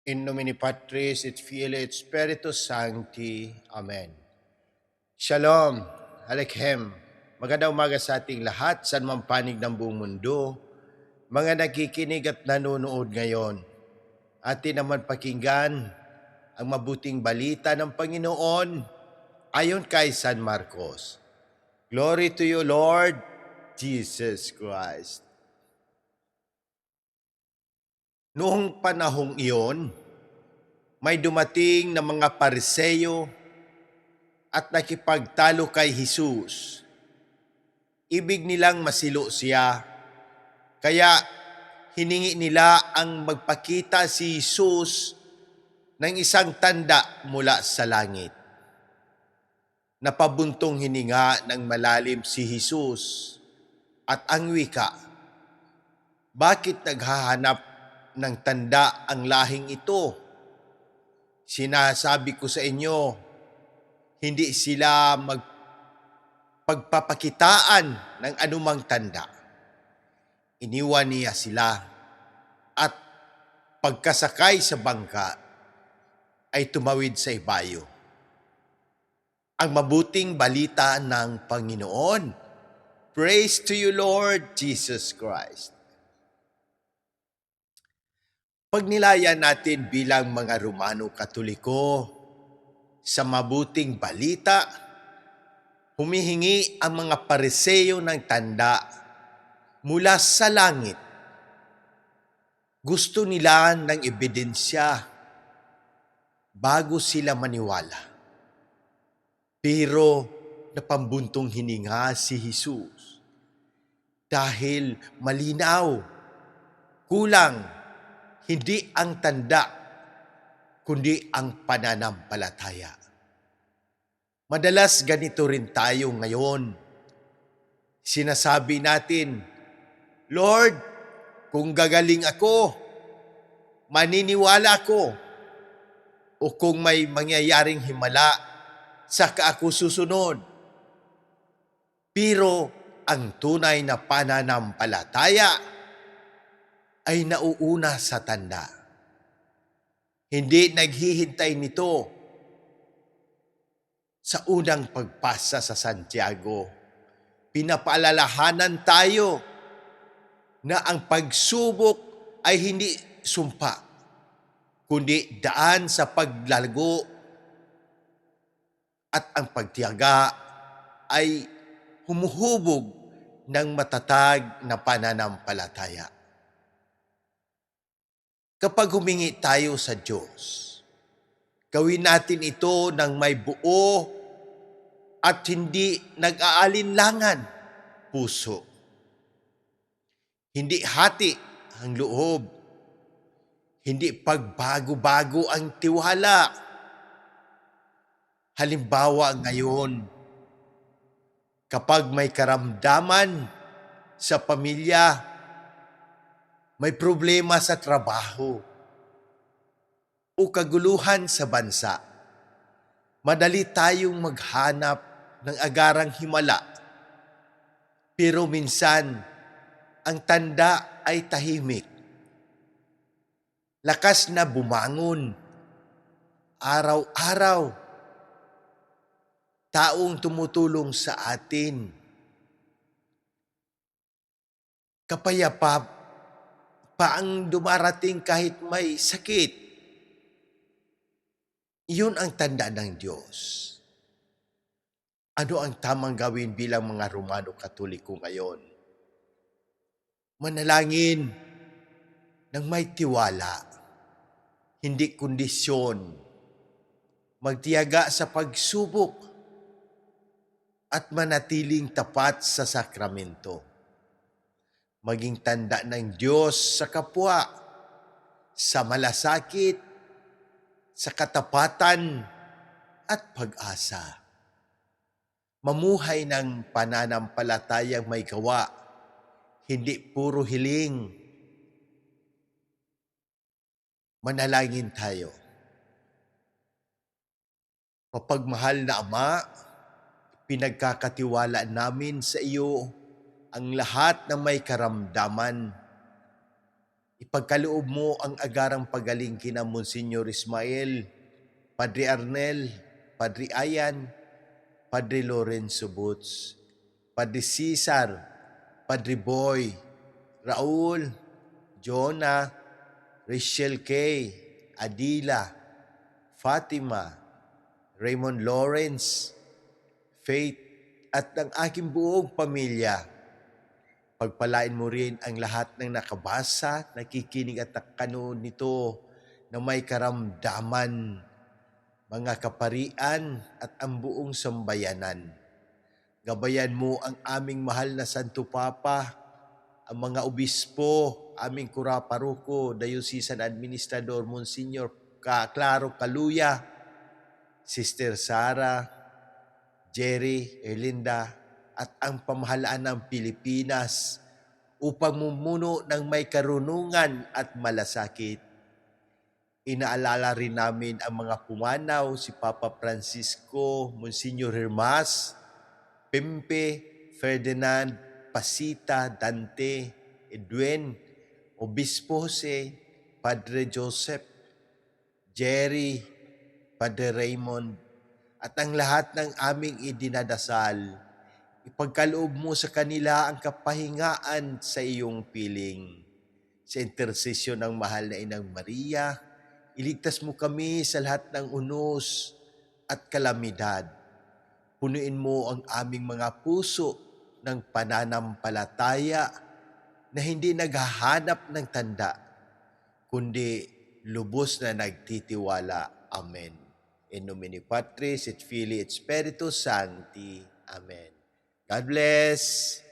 In nomine Patris et Filii et Spiritus Sancti. Amen. Shalom, Aleichem. Magandang umaga sa ating lahat, saan man panig ng buong mundo. Mga nakikinig at nanonood ngayon, atin naman pakinggan ang mabuting balita ng Panginoon ayon kay San Marcos. Glory to you, Lord Jesus Christ. Noong panahong iyon, may dumating na mga Pariseyo at nakipagtalo kay Jesus. Ibig nilang masilo siya, kaya hiningi nila ang magpakita si Jesus ng isang tanda mula sa langit. Napabuntong hininga ng malalim si Jesus at ang wika, bakit naghahanap ng tanda ang lahing ito? Sinasabi ko sa inyo, hindi sila pagpapakitaan ng anumang tanda. Iniwan niya sila at pagkasakay sa bangka ay tumawid sa ibayo. Ang mabuting balita ng Panginoon. Praise to you, Lord Jesus Christ. Pagnilayan natin bilang mga Romano Katoliko sa mabuting balita, humihingi ang mga Pariseyo ng tanda mula sa langit. Gusto nila ng ebidensya bago sila maniwala. Pero napambuntong hininga si Jesus dahil malinaw, kulang, hindi ang tanda, kundi ang pananampalataya. Madalas ganito rin tayo ngayon. Sinasabi natin, Lord, kung gagaling ako, maniniwala ako, o kung may mangyayaring himala, saka ako susunod. Pero ang tunay na pananampalataya ay nauuna sa tanda. Hindi naghihintay nito. Sa unang pagpasa sa Santiago, pinapaalalahanan tayo na ang pagsubok ay hindi sumpa, kundi daan sa paglalago, at ang pagtiyaga ay humuhubog ng matatag na pananampalataya. Kapag humingi tayo sa Diyos, gawin natin ito ng may buo at hindi nag-aalinlangan puso. Hindi hati ang loob, hindi pagbago-bago ang tiwala. Halimbawa ngayon, kapag may karamdaman sa pamilya, may problema sa trabaho, o kaguluhan sa bansa, madali tayong maghanap ng agarang himala. Pero minsan, ang tanda ay tahimik. Lakas na bumangon, araw-araw, taong tumutulong sa atin. Kapayapa pa ang dumarating kahit may sakit. Iyon ang tanda ng Diyos. Ano ang tamang gawin bilang mga Romano Katoliko ngayon? Manalangin ng may tiwala, hindi kondisyon. Magtiyaga sa pagsubok at manatiling tapat sa sakramento. Maging tanda ng Diyos sa kapwa, sa malasakit, sa katapatan at pag-asa. Mamuhay ng pananampalatayang may gawa, hindi puro hiling. Manalangin tayo. Mapagmahal na Ama, pinagkakatiwala namin sa iyo ang lahat ng may karamdaman. Ipagkaloob mo ang agarang pagaling kina Monsignor Ismael, Padre Arnel, Padre Ayan, Padre Lorenzo Boots, Padre Cesar, Padre Boy, Raul, Jonah, Rachel K., Adila, Fatima, Raymond Lawrence, Faith, at ang aking buong pamilya. Pagpalain mo rin ang lahat ng nakabasa, nakikinig at nakanood nito na may karamdaman, mga kaparian at ang buong sambayanan. Gabayan mo ang aming mahal na Santo Papa, ang mga obispo, aming kuraparuko, Diocesan Administrador Monsignor Claro Caluya, Sister Sara, Jerry, Erlinda, at ang pamahalaan ng Pilipinas upang mumuno ng may karunungan at malasakit. Inaalala rin namin ang mga pumanaw, si Papa Francisco, Monsignor Hermas, Pempe, Ferdinand, Pasita, Dante, Edwin, Obispo Jose, Padre Joseph, Jerry, Padre Raymond, at ang lahat ng aming idinadasal. Ipagkaloob mo sa kanila ang kapahingaan sa iyong piling. Sa intersesyon ng mahal na Inang Maria, iligtas mo kami sa lahat ng unos at kalamidad. Punuin mo ang aming mga puso ng pananampalataya na hindi naghahanap ng tanda, kundi lubos na nagtitiwala. Amen. In nomine Patris et Filii et Spiritus Sancti. Amen. God bless.